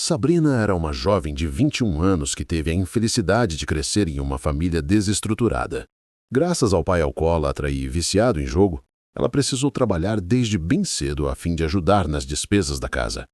Sabrina era uma jovem de 21 anos que teve a infelicidade de crescer em uma família desestruturada. Graças ao pai alcoólatra e viciado em jogo, ela precisou trabalhar desde bem cedo a fim de ajudar nas despesas da casa.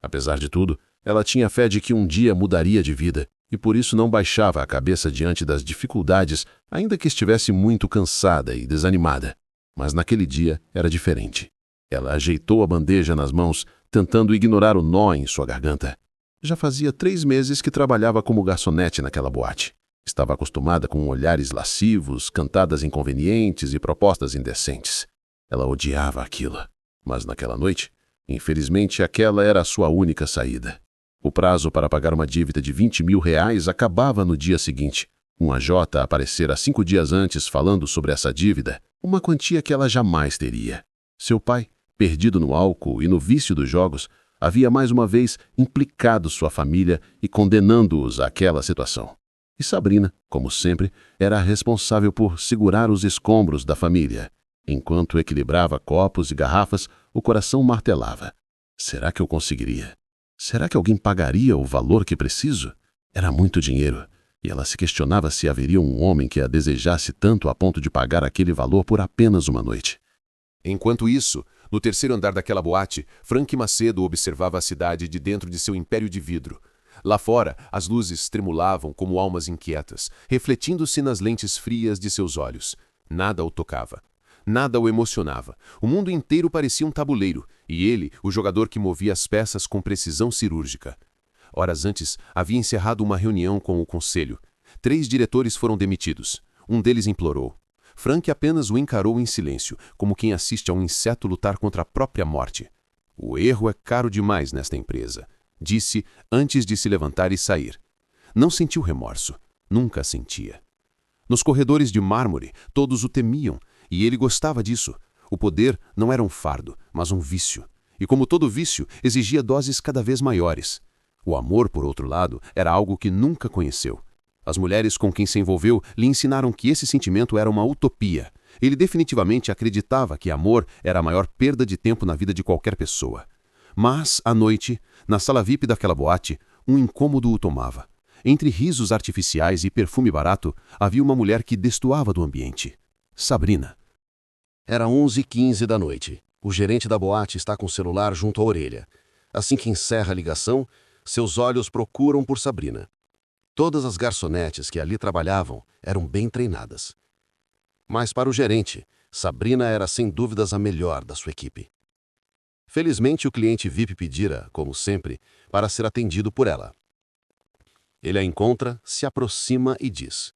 Apesar de tudo, ela tinha fé de que um dia mudaria de vida e por isso não baixava a cabeça diante das dificuldades, ainda que estivesse muito cansada e desanimada. Mas naquele dia era diferente. Ela ajeitou a bandeja nas mãos, tentando ignorar o nó em sua garganta. Já fazia 3 meses que trabalhava como garçonete naquela boate. Estava acostumada com olhares lascivos, cantadas inconvenientes e propostas indecentes. Ela odiava aquilo. Mas naquela noite, infelizmente, aquela era a sua única saída. O prazo para pagar uma dívida de R$ 20.000 acabava no dia seguinte. Um AJ aparecera 5 dias antes falando sobre essa dívida, uma quantia que ela jamais teria. Seu pai, perdido no álcool e no vício dos jogos, havia mais uma vez implicado sua família e condenando-os àquela situação. E Sabrina, como sempre, era a responsável por segurar os escombros da família. Enquanto equilibrava copos e garrafas, o coração martelava. Será que eu conseguiria? Será que alguém pagaria o valor que preciso? Era muito dinheiro, e ela se questionava se haveria um homem que a desejasse tanto a ponto de pagar aquele valor por apenas uma noite. Enquanto isso, no terceiro andar daquela boate, Frank Macedo observava a cidade de dentro de seu império de vidro. Lá fora, as luzes tremulavam como almas inquietas, refletindo-se nas lentes frias de seus olhos. Nada o tocava. Nada o emocionava. O mundo inteiro parecia um tabuleiro, e ele, o jogador que movia as peças com precisão cirúrgica. Horas antes, havia encerrado uma reunião com o conselho. 3 diretores foram demitidos. Um deles implorou. Frank apenas o encarou em silêncio, como quem assiste a um inseto lutar contra a própria morte. O erro é caro demais nesta empresa, disse antes de se levantar e sair. Não sentiu remorso. Nunca sentia. Nos corredores de mármore, todos o temiam, e ele gostava disso. O poder não era um fardo, mas um vício. E como todo vício, exigia doses cada vez maiores. O amor, por outro lado, era algo que nunca conheceu. As mulheres com quem se envolveu lhe ensinaram que esse sentimento era uma utopia. Ele definitivamente acreditava que amor era a maior perda de tempo na vida de qualquer pessoa. Mas, à noite, na sala VIP daquela boate, um incômodo o tomava. Entre risos artificiais e perfume barato, havia uma mulher que destoava do ambiente. Sabrina. Era 11h15 da noite. O gerente da boate está com o celular junto à orelha. Assim que encerra a ligação, seus olhos procuram por Sabrina. Todas as garçonetes que ali trabalhavam eram bem treinadas. Mas para o gerente, Sabrina era sem dúvidas a melhor da sua equipe. Felizmente o cliente VIP pedira, como sempre, para ser atendido por ela. Ele a encontra, se aproxima e diz: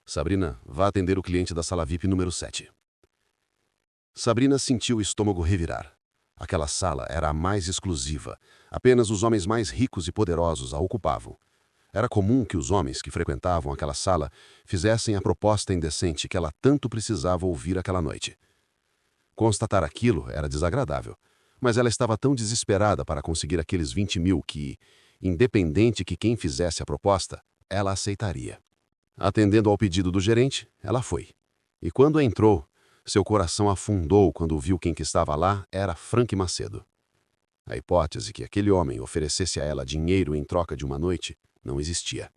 Sabrina, vá atender o cliente da sala VIP número 7. Sabrina sentiu o estômago revirar. Aquela sala era a mais exclusiva. Apenas os homens mais ricos e poderosos a ocupavam. Era comum que os homens que frequentavam aquela sala fizessem a proposta indecente que ela tanto precisava ouvir aquela noite. Constatar aquilo era desagradável, mas ela estava tão desesperada para conseguir aqueles 20.000 que, independente que quem fizesse a proposta, ela aceitaria. Atendendo ao pedido do gerente, ela foi. E quando entrou, seu coração afundou quando viu quem que estava lá era Frank Macedo. A hipótese que aquele homem oferecesse a ela dinheiro em troca de uma noite não existia.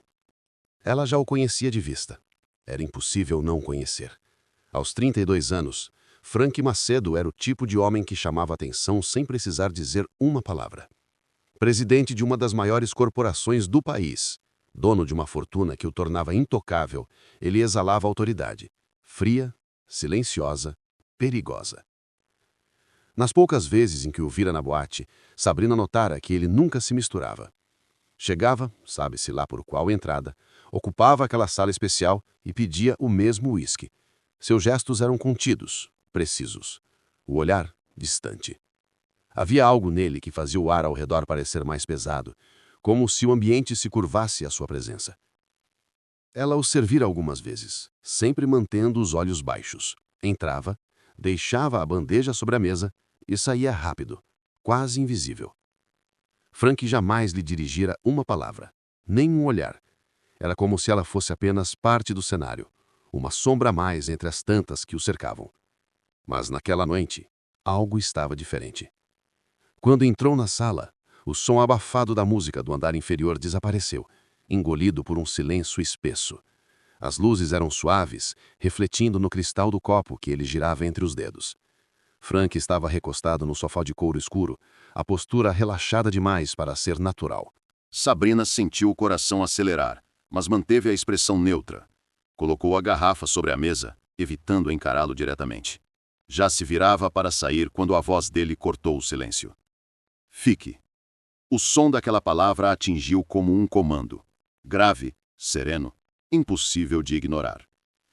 Ela já o conhecia de vista. Era impossível não conhecer. Aos 32 anos, Frank Macedo era o tipo de homem que chamava atenção sem precisar dizer uma palavra. Presidente de uma das maiores corporações do país, dono de uma fortuna que o tornava intocável, ele exalava autoridade, fria, silenciosa, perigosa. Nas poucas vezes em que o vira na boate, Sabrina notara que ele nunca se misturava. Chegava, sabe-se lá por qual entrada, ocupava aquela sala especial e pedia o mesmo uísque. Seus gestos eram contidos, precisos. O olhar, distante. Havia algo nele que fazia o ar ao redor parecer mais pesado, como se o ambiente se curvasse à sua presença. Ela o servira algumas vezes, sempre mantendo os olhos baixos. Entrava, deixava a bandeja sobre a mesa e saía rápido, quase invisível. Frank jamais lhe dirigira uma palavra, nem um olhar. Era como se ela fosse apenas parte do cenário, uma sombra a mais entre as tantas que o cercavam. Mas naquela noite, algo estava diferente. Quando entrou na sala, O som abafado da música do andar inferior desapareceu, engolido por um silêncio espesso. As luzes eram suaves, refletindo no cristal do copo que ele girava entre os dedos. Frank estava recostado no sofá de couro escuro, a postura relaxada demais para ser natural. Sabrina sentiu o coração acelerar, mas manteve a expressão neutra. Colocou a garrafa sobre a mesa, evitando encará-lo diretamente. Já se virava para sair quando a voz dele cortou o silêncio. Fique. O som daquela palavra a atingiu como um comando. Grave, sereno, impossível de ignorar.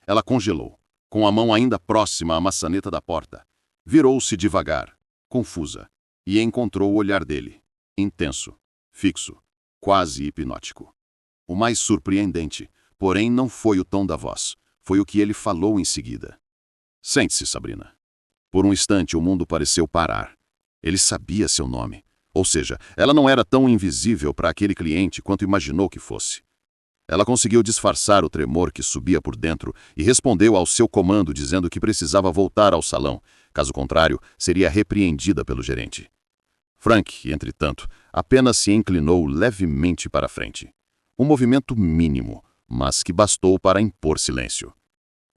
Ela congelou, com a mão ainda próxima à maçaneta da porta. Virou-se devagar, confusa, e encontrou o olhar dele, intenso, fixo, quase hipnótico. O mais surpreendente, porém, não foi o tom da voz, foi o que ele falou em seguida. Sente-se, Sabrina. Por um instante o mundo pareceu parar. Ele sabia seu nome. Ou seja, ela não era tão invisível para aquele cliente quanto imaginou que fosse. Ela conseguiu disfarçar o tremor que subia por dentro e respondeu ao seu comando dizendo que precisava voltar ao salão, caso contrário, seria repreendida pelo gerente. Frank, entretanto, apenas se inclinou levemente para a frente. Um movimento mínimo, mas que bastou para impor silêncio.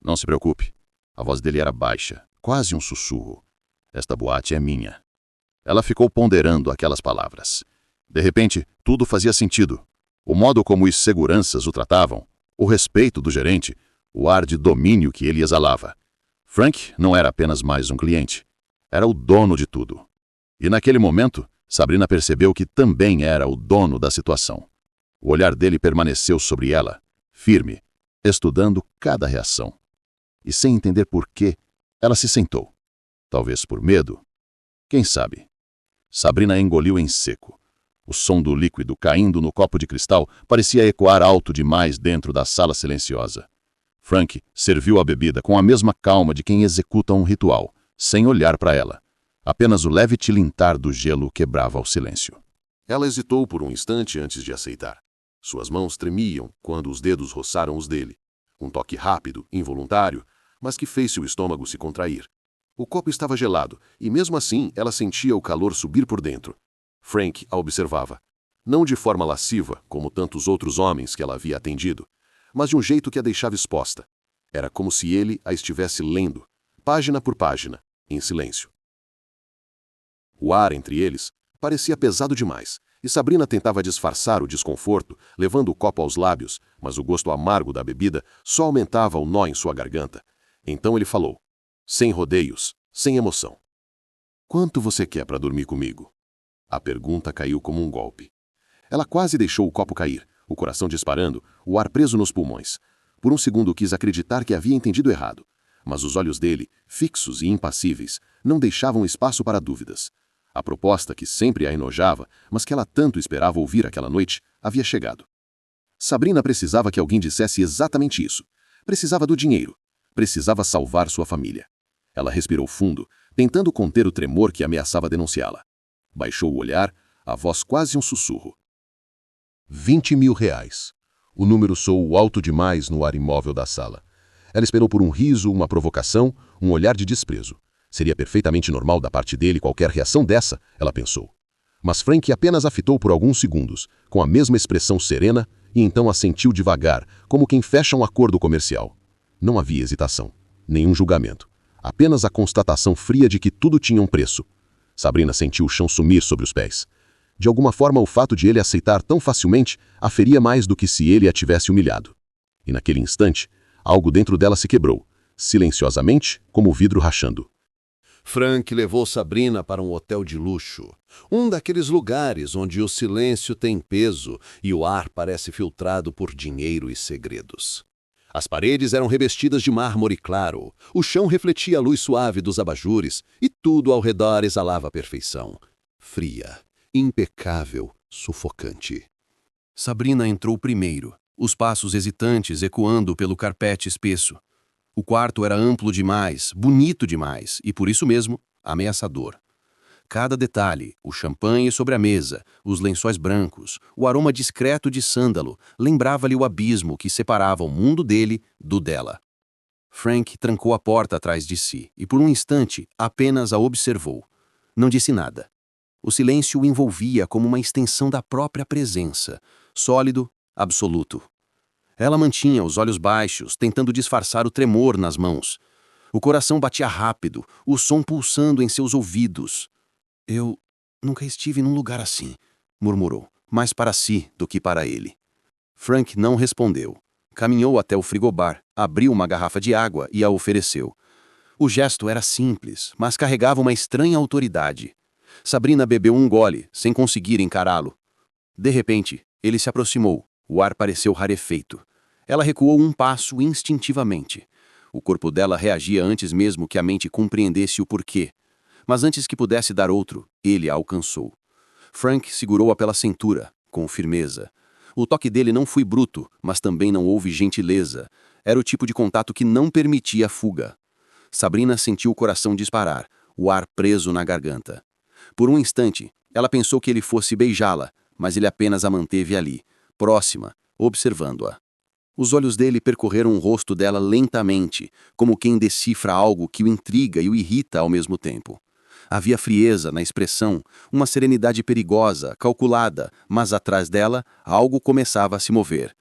Não se preocupe. A voz dele era baixa, quase um sussurro. Esta boate é minha. Ela ficou ponderando aquelas palavras. De repente, tudo fazia sentido. O modo como os seguranças o tratavam, o respeito do gerente, o ar de domínio que ele exalava. Frank não era apenas mais um cliente. Era o dono de tudo. E naquele momento, Sabrina percebeu que também era o dono da situação. O olhar dele permaneceu sobre ela, firme, estudando cada reação. E sem entender por quê, ela se sentou. Talvez por medo. Quem sabe? Sabrina engoliu em seco. O som do líquido caindo no copo de cristal parecia ecoar alto demais dentro da sala silenciosa. Frank serviu a bebida com a mesma calma de quem executa um ritual, sem olhar para ela. Apenas o leve tilintar do gelo quebrava o silêncio. Ela hesitou por um instante antes de aceitar. Suas mãos tremiam quando os dedos roçaram os dele. Um toque rápido, involuntário, mas que fez seu estômago se contrair. O copo estava gelado, e mesmo assim ela sentia o calor subir por dentro. Frank a observava. Não de forma lasciva, como tantos outros homens que ela havia atendido, mas de um jeito que a deixava exposta. Era como se ele a estivesse lendo, página por página, em silêncio. O ar entre eles parecia pesado demais, e Sabrina tentava disfarçar o desconforto, levando o copo aos lábios, mas o gosto amargo da bebida só aumentava o nó em sua garganta. Então ele falou, sem rodeios, sem emoção. Quanto você quer para dormir comigo? A pergunta caiu como um golpe. Ela quase deixou o copo cair, o coração disparando, o ar preso nos pulmões. Por um segundo quis acreditar que havia entendido errado, mas os olhos dele, fixos e impassíveis, não deixavam espaço para dúvidas. A proposta que sempre a enojava, mas que ela tanto esperava ouvir aquela noite, havia chegado. Sabrina precisava que alguém dissesse exatamente isso. Precisava do dinheiro. Precisava salvar sua família. Ela respirou fundo, tentando conter o tremor que ameaçava denunciá-la. Baixou o olhar, a voz quase um sussurro. 20 mil reais. O número soou alto demais no ar imóvel da sala. Ela esperou por um riso, uma provocação, um olhar de desprezo. Seria perfeitamente normal da parte dele qualquer reação dessa, ela pensou. Mas Frank apenas a fitou por alguns segundos, com a mesma expressão serena, e então assentiu devagar, como quem fecha um acordo comercial. Não havia hesitação, nenhum julgamento. Apenas a constatação fria de que tudo tinha um preço. Sabrina sentiu o chão sumir sobre os pés. De alguma forma, o fato de ele aceitar tão facilmente a feria mais do que se ele a tivesse humilhado. E naquele instante, algo dentro dela se quebrou, silenciosamente, como o vidro rachando. Frank levou Sabrina para um hotel de luxo. Um daqueles lugares onde o silêncio tem peso e o ar parece filtrado por dinheiro e segredos. As paredes eram revestidas de mármore claro, o chão refletia a luz suave dos abajures e tudo ao redor exalava a perfeição. Fria, impecável, sufocante. Sabrina entrou primeiro, os passos hesitantes ecoando pelo carpete espesso. O quarto era amplo demais, bonito demais e, por isso mesmo, ameaçador. Cada detalhe, o champanhe sobre a mesa, os lençóis brancos, o aroma discreto de sândalo, lembrava-lhe o abismo que separava o mundo dele do dela. Frank trancou a porta atrás de si e, por um instante, apenas a observou. Não disse nada. O silêncio o envolvia como uma extensão da própria presença, sólido, absoluto. Ela mantinha os olhos baixos, tentando disfarçar o tremor nas mãos. O coração batia rápido, o som pulsando em seus ouvidos. Eu nunca estive num lugar assim, murmurou, mais para si do que para ele. Frank não respondeu. Caminhou até o frigobar, abriu uma garrafa de água e a ofereceu. O gesto era simples, mas carregava uma estranha autoridade. Sabrina bebeu um gole, sem conseguir encará-lo. De repente, ele se aproximou. O ar pareceu rarefeito. Ela recuou um passo instintivamente. O corpo dela reagia antes mesmo que a mente compreendesse o porquê. Mas antes que pudesse dar outro, ele a alcançou. Frank segurou-a pela cintura, com firmeza. O toque dele não foi bruto, mas também não houve gentileza. Era o tipo de contato que não permitia fuga. Sabrina sentiu o coração disparar, o ar preso na garganta. Por um instante, ela pensou que ele fosse beijá-la, mas ele apenas a manteve ali, próxima, observando-a. Os olhos dele percorreram o rosto dela lentamente, como quem decifra algo que o intriga e o irrita ao mesmo tempo. Havia frieza na expressão, uma serenidade perigosa, calculada, mas atrás dela, algo começava a se mover.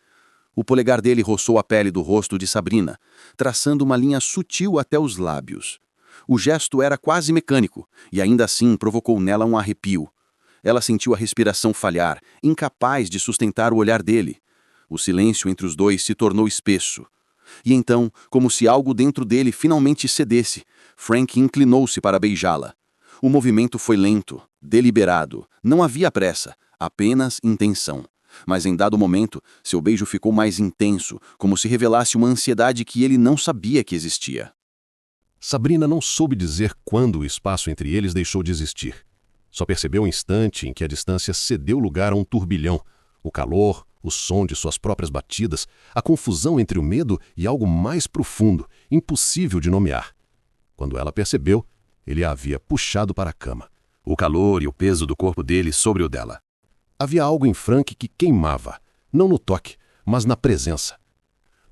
O polegar dele roçou a pele do rosto de Sabrina, traçando uma linha sutil até os lábios. O gesto era quase mecânico, e ainda assim provocou nela um arrepio. Ela sentiu a respiração falhar, incapaz de sustentar o olhar dele. O silêncio entre os dois se tornou espesso. E então, como se algo dentro dele finalmente cedesse, Frank inclinou-se para beijá-la. O movimento foi lento, deliberado. Não havia pressa, apenas intenção. Mas em dado momento, seu beijo ficou mais intenso, como se revelasse uma ansiedade que ele não sabia que existia. Sabrina não soube dizer quando o espaço entre eles deixou de existir. Só percebeu o instante em que a distância cedeu lugar a um turbilhão. O calor, o som de suas próprias batidas, a confusão entre o medo e algo mais profundo, impossível de nomear. Quando ela percebeu, ele a havia puxado para a cama. O calor e o peso do corpo dele sobre o dela. Havia algo em Frank que queimava, não no toque, mas na presença.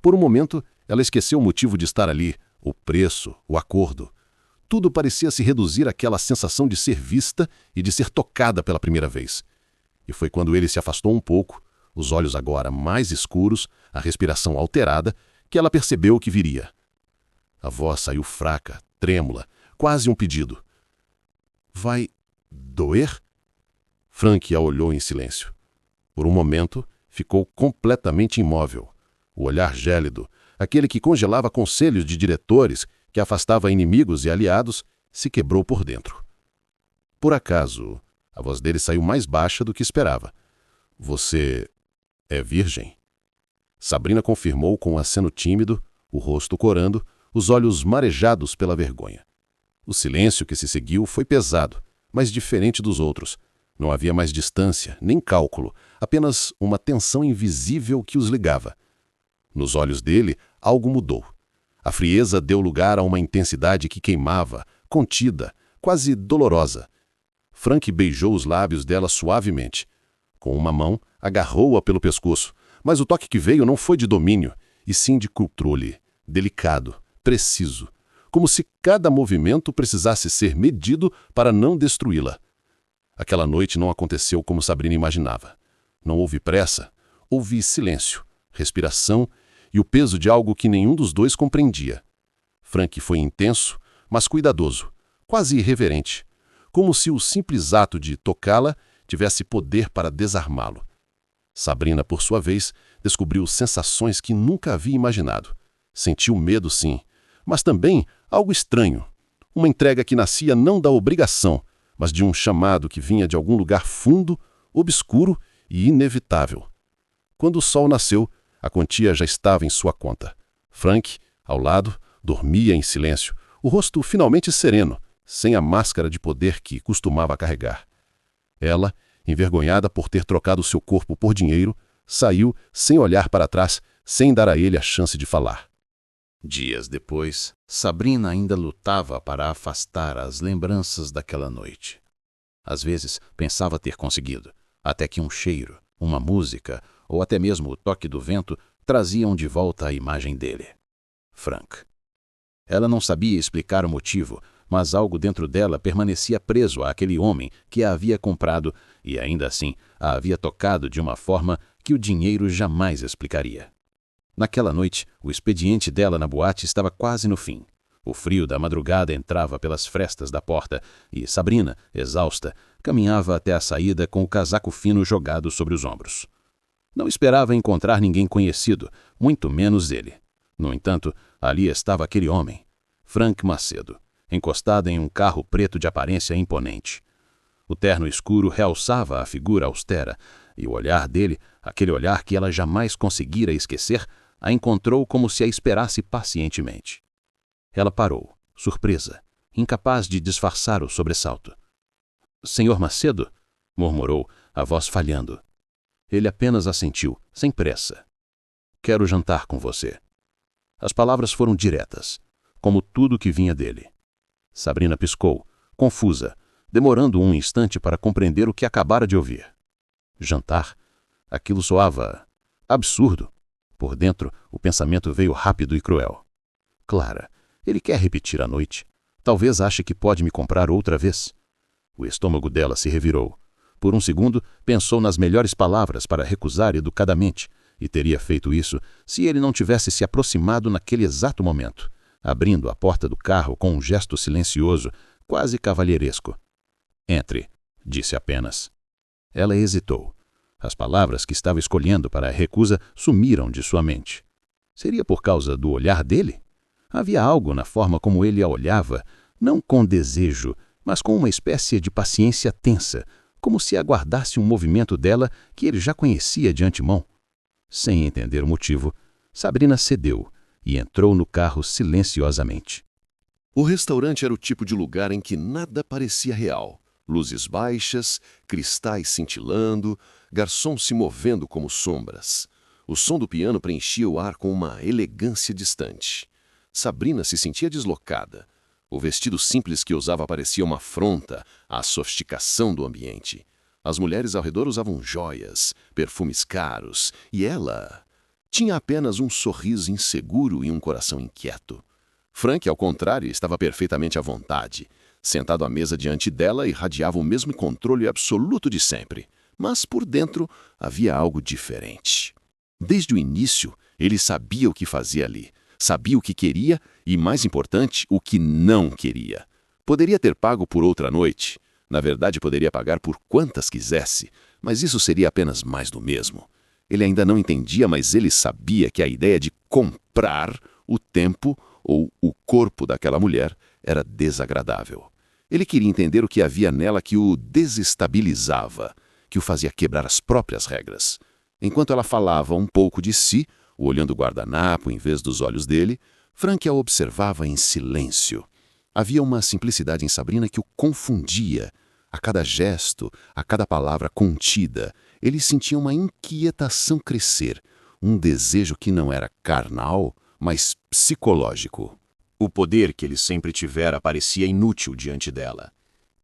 Por um momento, ela esqueceu o motivo de estar ali, o preço, o acordo. Tudo parecia se reduzir àquela sensação de ser vista e de ser tocada pela primeira vez. E foi quando ele se afastou um pouco, os olhos agora mais escuros, a respiração alterada, que ela percebeu o que viria. A voz saiu fraca, trêmula, quase um pedido. Vai doer? Frank a olhou em silêncio. Por um momento, ficou completamente imóvel. O olhar gélido, aquele que congelava conselhos de diretores, que afastava inimigos e aliados, se quebrou por dentro. Por acaso, a voz dele saiu mais baixa do que esperava. Você é virgem? Sabrina confirmou com um aceno tímido, o rosto corando, os olhos marejados pela vergonha. O silêncio que se seguiu foi pesado, mas diferente dos outros. Não havia mais distância, nem cálculo, apenas uma tensão invisível que os ligava. Nos olhos dele, algo mudou. A frieza deu lugar a uma intensidade que queimava, contida, quase dolorosa. Frank beijou os lábios dela suavemente. Com uma mão, agarrou-a pelo pescoço, mas o toque que veio não foi de domínio, e sim de controle, delicado, preciso, como se cada movimento precisasse ser medido para não destruí-la. Aquela noite não aconteceu como Sabrina imaginava. Não houve pressa, houve silêncio, respiração e o peso de algo que nenhum dos dois compreendia. Frank foi intenso, mas cuidadoso, quase irreverente, como se o simples ato de tocá-la tivesse poder para desarmá-lo. Sabrina, por sua vez, descobriu sensações que nunca havia imaginado. Sentiu medo, sim, mas também algo estranho. Uma entrega que nascia não da obrigação, mas de um chamado que vinha de algum lugar fundo, obscuro e inevitável. Quando o sol nasceu, a quantia já estava em sua conta. Frank, ao lado, dormia em silêncio, o rosto finalmente sereno, sem a máscara de poder que costumava carregar. Ela, envergonhada por ter trocado seu corpo por dinheiro, saiu sem olhar para trás, sem dar a ele a chance de falar. Dias depois, Sabrina ainda lutava para afastar as lembranças daquela noite. Às vezes, pensava ter conseguido, até que um cheiro, uma música ou até mesmo o toque do vento traziam de volta a imagem dele. Frank. Ela não sabia explicar o motivo, mas algo dentro dela permanecia preso àquele homem que a havia comprado e ainda assim a havia tocado de uma forma que o dinheiro jamais explicaria. Naquela noite, o expediente dela na boate estava quase no fim. O frio da madrugada entrava pelas frestas da porta e Sabrina, exausta, caminhava até a saída com o casaco fino jogado sobre os ombros. Não esperava encontrar ninguém conhecido, muito menos ele. No entanto, ali estava aquele homem, Frank Macedo, encostado em um carro preto de aparência imponente. O terno escuro realçava a figura austera, e o olhar dele, aquele olhar que ela jamais conseguira esquecer, a encontrou como se a esperasse pacientemente. Ela parou, surpresa, incapaz de disfarçar o sobressalto. "Senhor Macedo?" murmurou, a voz falhando. Ele apenas assentiu, sem pressa. "Quero jantar com você." As palavras foram diretas, como tudo que vinha dele. Sabrina piscou, confusa, demorando um instante para compreender o que acabara de ouvir. Jantar? Aquilo soava absurdo. Por dentro, o pensamento veio rápido e cruel. Clara, ele quer repetir a noite. Talvez ache que pode me comprar outra vez. O estômago dela se revirou. Por um segundo, pensou nas melhores palavras para recusar educadamente, e teria feito isso se ele não tivesse se aproximado naquele exato momento, abrindo a porta do carro com um gesto silencioso, quase cavalheiresco. "Entre", disse apenas. Ela hesitou. As palavras que estava escolhendo para a recusa sumiram de sua mente. Seria por causa do olhar dele? Havia algo na forma como ele a olhava, não com desejo, mas com uma espécie de paciência tensa, como se aguardasse um movimento dela que ele já conhecia de antemão. Sem entender o motivo, Sabrina cedeu e entrou no carro silenciosamente. O restaurante era o tipo de lugar em que nada parecia real. Luzes baixas, cristais cintilando, garçons se movendo como sombras. O som do piano preenchia o ar com uma elegância distante. Sabrina se sentia deslocada. O vestido simples que usava parecia uma afronta à sofisticação do ambiente. As mulheres ao redor usavam joias, perfumes caros, e ela tinha apenas um sorriso inseguro e um coração inquieto. Frank, ao contrário, estava perfeitamente à vontade. Sentado à mesa diante dela, irradiava o mesmo controle absoluto de sempre. Mas por dentro havia algo diferente. Desde o início, ele sabia o que fazia ali. Sabia o que queria e, mais importante, o que não queria. Poderia ter pago por outra noite. Na verdade, poderia pagar por quantas quisesse, mas isso seria apenas mais do mesmo. Ele ainda não entendia, mas ele sabia que a ideia de comprar o tempo ou o corpo daquela mulher era desagradável. Ele queria entender o que havia nela que o desestabilizava, que o fazia quebrar as próprias regras. Enquanto ela falava um pouco de si, olhando o guardanapo em vez dos olhos dele, Frank a observava em silêncio. Havia uma simplicidade em Sabrina que o confundia. A cada gesto, a cada palavra contida, ele sentia uma inquietação crescer, um desejo que não era carnal, mas psicológico. O poder que ele sempre tivera parecia inútil diante dela.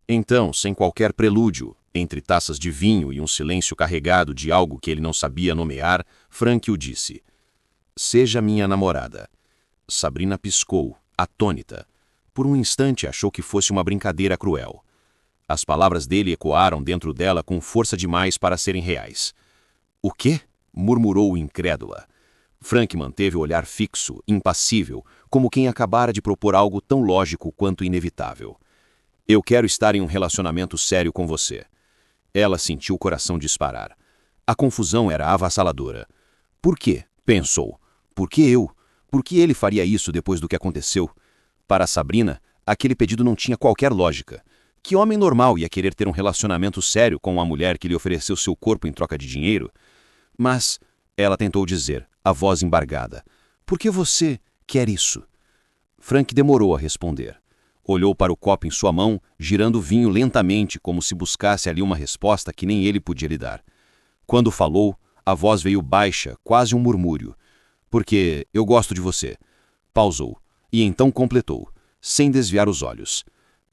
Então, sem qualquer prelúdio, entre taças de vinho e um silêncio carregado de algo que ele não sabia nomear, Frank o disse: "Seja minha namorada." Sabrina piscou, atônita. Por um instante achou que fosse uma brincadeira cruel. As palavras dele ecoaram dentro dela com força demais para serem reais. "O quê?" murmurou incrédula. Frank manteve o olhar fixo, impassível, como quem acabara de propor algo tão lógico quanto inevitável. "Eu quero estar em um relacionamento sério com você." Ela sentiu o coração disparar. A confusão era avassaladora. Por quê? Pensou. Por que eu? Por que ele faria isso depois do que aconteceu? Para Sabrina, aquele pedido não tinha qualquer lógica. Que homem normal ia querer ter um relacionamento sério com uma mulher que lhe ofereceu seu corpo em troca de dinheiro? Mas, ela tentou dizer, a voz embargada, "Por que você quer isso?" Frank demorou a responder. Olhou para o copo em sua mão, girando o vinho lentamente, como se buscasse ali uma resposta que nem ele podia lhe dar. Quando falou, a voz veio baixa, quase um murmúrio. "Porque eu gosto de você." Pausou, e então completou, sem desviar os olhos.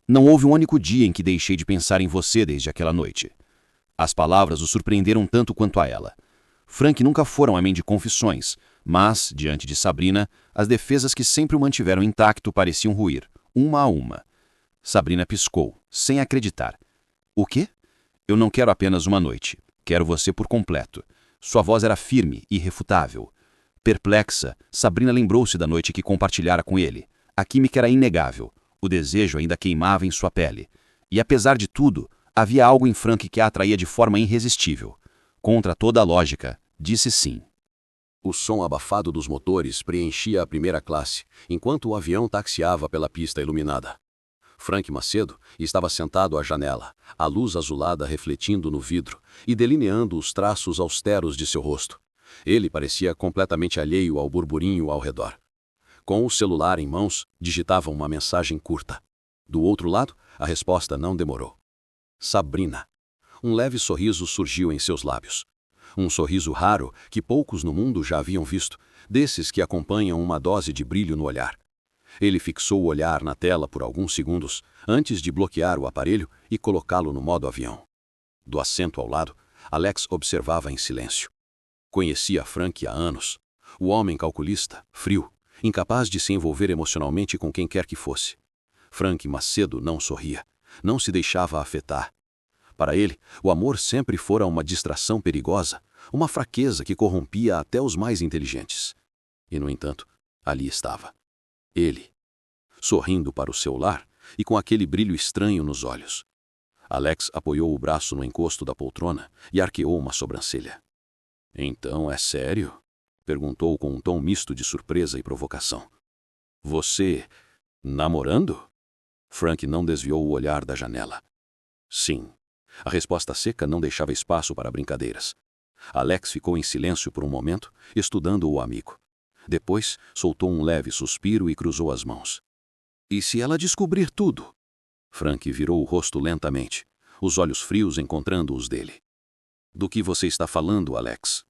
"Não houve um único dia em que deixei de pensar em você desde aquela noite." As palavras o surpreenderam tanto quanto a ela. Frank nunca fora um homem de confissões, mas, diante de Sabrina, as defesas que sempre o mantiveram intacto pareciam ruir, uma a uma. Sabrina piscou, sem acreditar. O quê? Eu não quero apenas uma noite. Quero você por completo. Sua voz era firme e irrefutável. Perplexa, Sabrina lembrou-se da noite que compartilhara com ele. A química era inegável. O desejo ainda queimava em sua pele. E apesar de tudo, havia algo em Frank que a atraía de forma irresistível. Contra toda a lógica, disse sim. O som abafado dos motores preenchia a primeira classe, enquanto o avião taxiava pela pista iluminada. Frank Macedo estava sentado à janela, a luz azulada refletindo no vidro e delineando os traços austeros de seu rosto. Ele parecia completamente alheio ao burburinho ao redor. Com o celular em mãos, digitava uma mensagem curta. Do outro lado, a resposta não demorou. Sabrina. Um leve sorriso surgiu em seus lábios. Um sorriso raro que poucos no mundo já haviam visto, desses que acompanham uma dose de brilho no olhar. Ele fixou o olhar na tela por alguns segundos, antes de bloquear o aparelho e colocá-lo no modo avião. Do assento ao lado, Alex observava em silêncio. Conhecia Frank há anos. O homem calculista, frio, incapaz de se envolver emocionalmente com quem quer que fosse. Frank Macedo não sorria, não se deixava afetar. Para ele, o amor sempre fora uma distração perigosa, uma fraqueza que corrompia até os mais inteligentes. E, no entanto, ali estava. Ele, sorrindo para o celular e com aquele brilho estranho nos olhos. Alex apoiou o braço no encosto da poltrona e arqueou uma sobrancelha. Então é sério? Perguntou com um tom misto de surpresa e provocação. Você, namorando? Frank não desviou o olhar da janela. Sim. A resposta seca não deixava espaço para brincadeiras. Alex ficou em silêncio por um momento, estudando o amigo. Depois, soltou um leve suspiro e cruzou as mãos. E se ela descobrir tudo? Frank virou o rosto lentamente, os olhos frios encontrando os dele. Do que você está falando, Alex?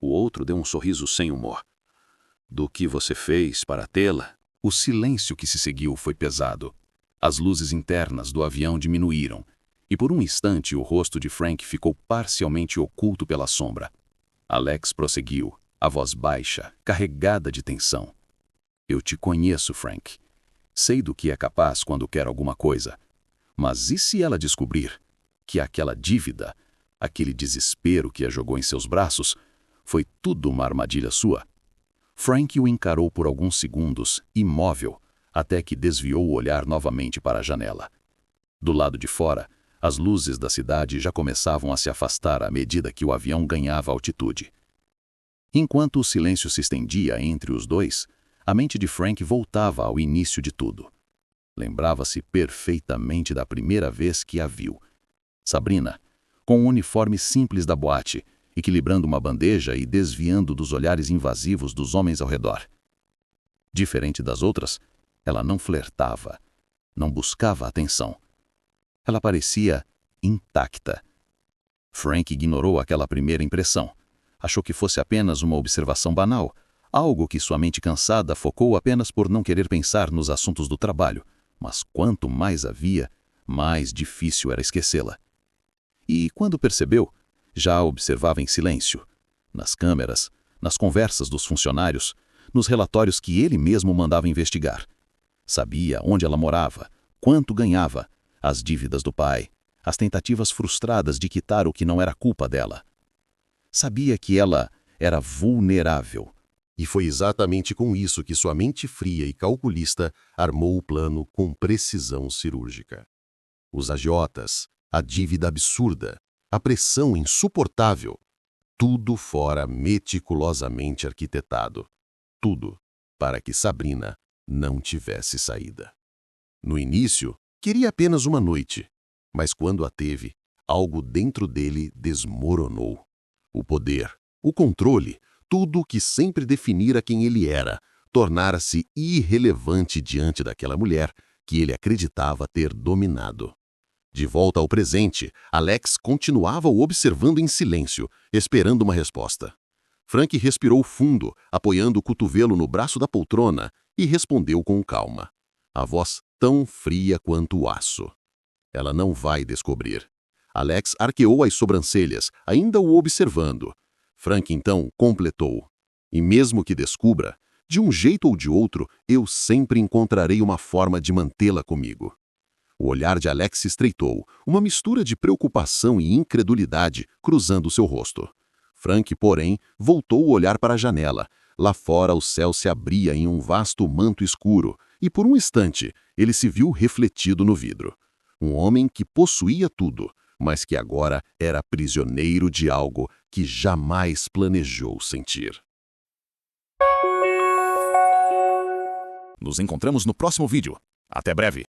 O outro deu um sorriso sem humor. Do que você fez para tê-la? O silêncio que se seguiu foi pesado. As luzes internas do avião diminuíram, e por um instante o rosto de Frank ficou parcialmente oculto pela sombra. Alex prosseguiu, a voz baixa, carregada de tensão. Eu te conheço, Frank. Sei do que é capaz quando quer alguma coisa. Mas e se ela descobrir que aquela dívida, aquele desespero que a jogou em seus braços, foi tudo uma armadilha sua? Frank o encarou por alguns segundos, imóvel, até que desviou o olhar novamente para a janela. Do lado de fora, as luzes da cidade já começavam a se afastar à medida que o avião ganhava altitude. Enquanto o silêncio se estendia entre os dois, a mente de Frank voltava ao início de tudo. Lembrava-se perfeitamente da primeira vez que a viu. Sabrina, com o uniforme simples da boate, equilibrando uma bandeja e desviando dos olhares invasivos dos homens ao redor. Diferente das outras, ela não flertava, não buscava atenção. Ela parecia intacta. Frank ignorou aquela primeira impressão. Achou que fosse apenas uma observação banal, algo que sua mente cansada focou apenas por não querer pensar nos assuntos do trabalho. Mas quanto mais havia, mais difícil era esquecê-la. E quando percebeu, já a observava em silêncio, nas câmeras, nas conversas dos funcionários, nos relatórios que ele mesmo mandava investigar. Sabia onde ela morava, quanto ganhava, as dívidas do pai, as tentativas frustradas de quitar o que não era culpa dela. Sabia que ela era vulnerável. E foi exatamente com isso que sua mente fria e calculista armou o plano com precisão cirúrgica. Os agiotas, a dívida absurda, a pressão insuportável, tudo fora meticulosamente arquitetado. Tudo para que Sabrina não tivesse saída. No início, queria apenas uma noite, mas quando a teve, algo dentro dele desmoronou. O poder, o controle, tudo o que sempre definira quem ele era, tornara-se irrelevante diante daquela mulher que ele acreditava ter dominado. De volta ao presente, Alex continuava o observando em silêncio, esperando uma resposta. Frank respirou fundo, apoiando o cotovelo no braço da poltrona, e respondeu com calma. A voz tão fria quanto o aço. Ela não vai descobrir. Alex arqueou as sobrancelhas, ainda o observando. Frank então completou. E mesmo que descubra, de um jeito ou de outro, eu sempre encontrarei uma forma de mantê-la comigo. O olhar de Alex se estreitou, uma mistura de preocupação e incredulidade cruzando seu rosto. Frank, porém, voltou o olhar para a janela. Lá fora o céu se abria em um vasto manto escuro, e por um instante ele se viu refletido no vidro. Um homem que possuía tudo, mas que agora era prisioneiro de algo que jamais planejou sentir. Nos encontramos no próximo vídeo. Até breve!